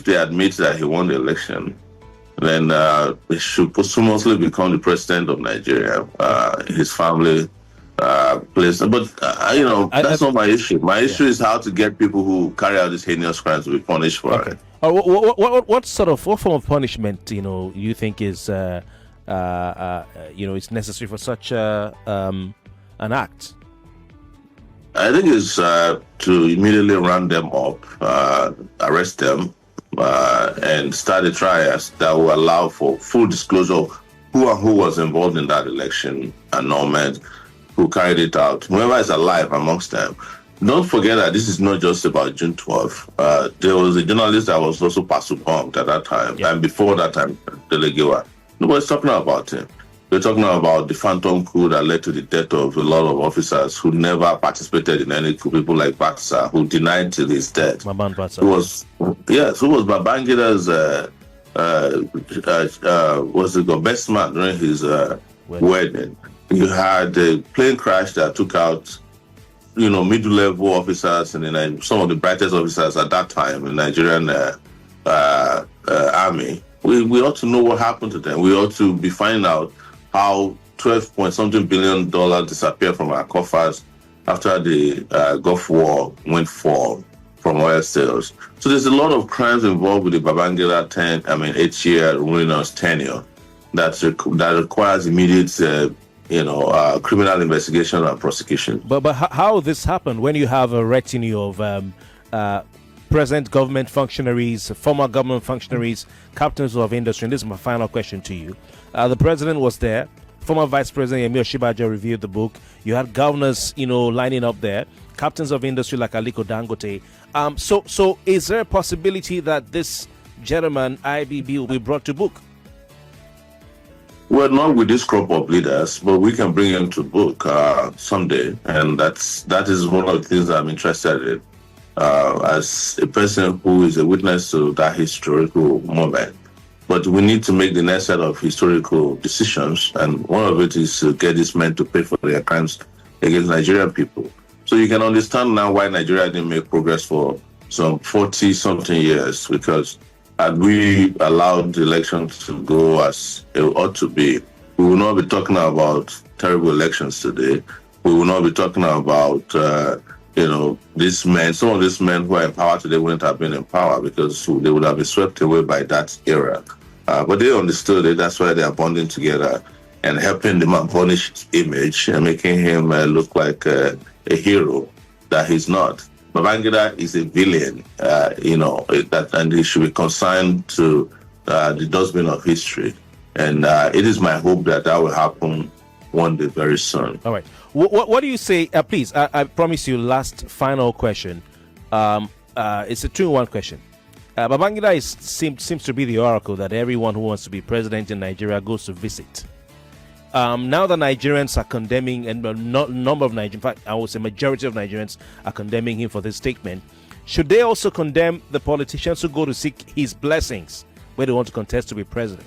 if they admit that he won the election, then he should posthumously become the president of Nigeria. His family plays, but that's not my issue. My issue is how to get people who carry out these heinous crimes to be punished for it. What form of punishment you think is is necessary for such an act? I think it's to immediately round them up, arrest them, and start a trial that will allow for full disclosure of who and who was involved in that election, annulment, who carried it out, whoever is alive amongst them. Don't forget that this is not just about June 12th. There was a journalist that was also bombed at that time, and before that time, Delegewa. Nobody's talking about him. We're talking about the phantom coup that led to the death of a lot of officers who never participated in any coup. People like Batsa, who denied till his death. Who was Babangida's best man during his wedding. You had a plane crash that took out, middle-level officers and some of the brightest officers at that time in the Nigerian army. We ought to know what happened to them. We ought to be finding out how $12-point-something billion disappeared from our coffers after the Gulf War went from oil sales. So there's a lot of crimes involved with the Babangida 8-year ruinous tenure that requires immediate criminal investigation and prosecution. But how this happened when you have a retinue of present government functionaries, former government functionaries, captains of industry? And this is my final question to you. The president was there. Former Vice President Yemi Osinbajo reviewed the book. You had governors, lining up there. Captains of industry like Aliko Dangote. So is there a possibility that this gentleman, IBB, will be brought to book? Well, not with this crop of leaders, but we can bring him to book someday. And that is one of the things I'm interested in. As a person who is a witness to that historical moment. But we need to make the next set of historical decisions, and one of it is to get these men to pay for their crimes against Nigerian people. So you can understand now why Nigeria didn't make progress for some 40-something years, because had we allowed the elections to go as it ought to be, we will not be talking about terrible elections today. We will not be talking about these men, some of these men who are in power today wouldn't have been in power because they would have been swept away by that era. But they understood it. That's why they are bonding together and helping the man punish his image and making him look like a hero that he's not. Babangida is a villain, and he should be consigned to the dustbin of history. And it is my hope that will happen one day very soon. All right. What do you say? Please, I promise you last final question. It's a 2-in-1 question. Babangida seems to be the oracle that everyone who wants to be president in Nigeria goes to visit. Now the Nigerians are condemning, and number of Nigerians, in fact, I would say majority of Nigerians are condemning him for this statement. Should they also condemn the politicians who go to seek his blessings when they want to contest to be president?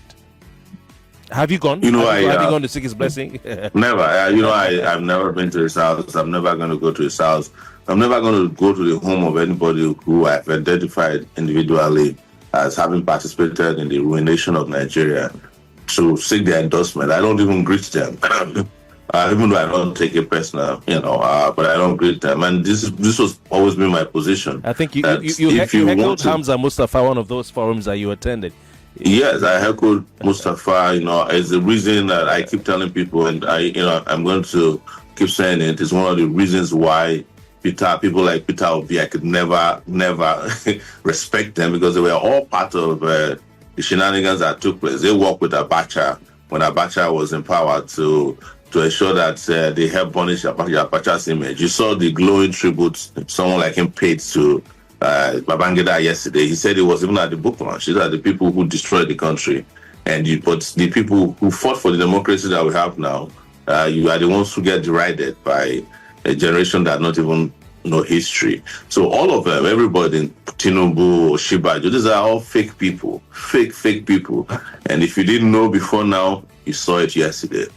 Have you gone? Have you gone to seek his blessing? Never. I've never been to his house. I'm never going to go to his house. I'm never going to go to the home of anybody who I've identified individually as having participated in the ruination of Nigeria to seek their endorsement. I don't even greet them. Even though I don't take it personal, but I don't greet them. And this was always been my position. I think you heckled Hamza Mustafa, one of those forums that you attended. Yes, I heckled Mustafa, as the reason that I keep telling people, and I'm going to keep saying it, is one of the reasons why people like Peter Obi, I could never respect them, because they were all part of the shenanigans that took place. They worked with Abacha when Abacha was in power to ensure that they helped punish Abacha's image. You saw the glowing tributes someone like him paid to Babangida yesterday. He said it was even at the book launch. These are the people who destroyed the country, but the people who fought for the democracy that we have now, you are the ones who get derided by a generation that not even know history. So all of them, everybody, Tinubu, Shibajo, these are all fake people, fake people. And if you didn't know before now, you saw it yesterday.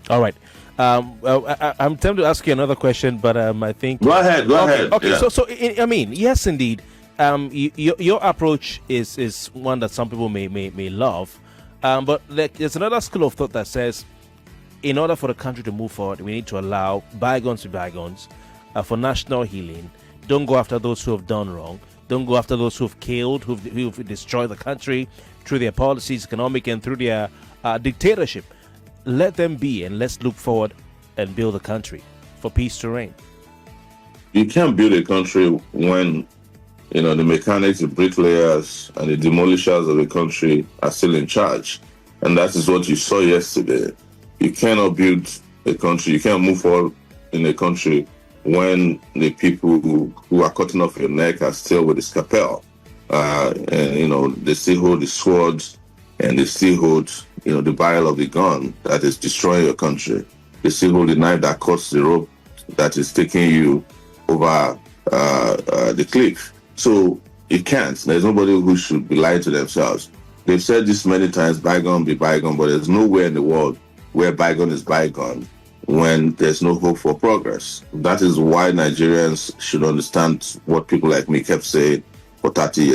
All right. I'm tempted to ask you another question, but I think... Go ahead. Okay, yeah. so yes, indeed. your approach is one that some people may love, but there's another school of thought that says, in order for the country to move forward, we need to allow bygones to be bygones, for national healing. Don't go after those who have done wrong. Don't go after those who've killed, who've destroyed the country through their policies, economic, and through their dictatorship. Let them be, and let's look forward and build a country for peace to reign. You can't build a country when the mechanics, the bricklayers, and the demolishers of the country are still in charge. And that is what you saw yesterday. You cannot build a country, you can't move forward in a country when the people who are cutting off your neck are still with the scalpel. And they still hold the swords, and they still hold, the barrel of the gun that is destroying your country. They still hold the knife that cuts the rope that is taking you over the cliff. So you can't. There's nobody who should be lying to themselves. They've said this many times, bygone be bygone, but there's nowhere in the world where bygone is bygone when there's no hope for progress. That is why Nigerians should understand what people like me kept saying for 30 years.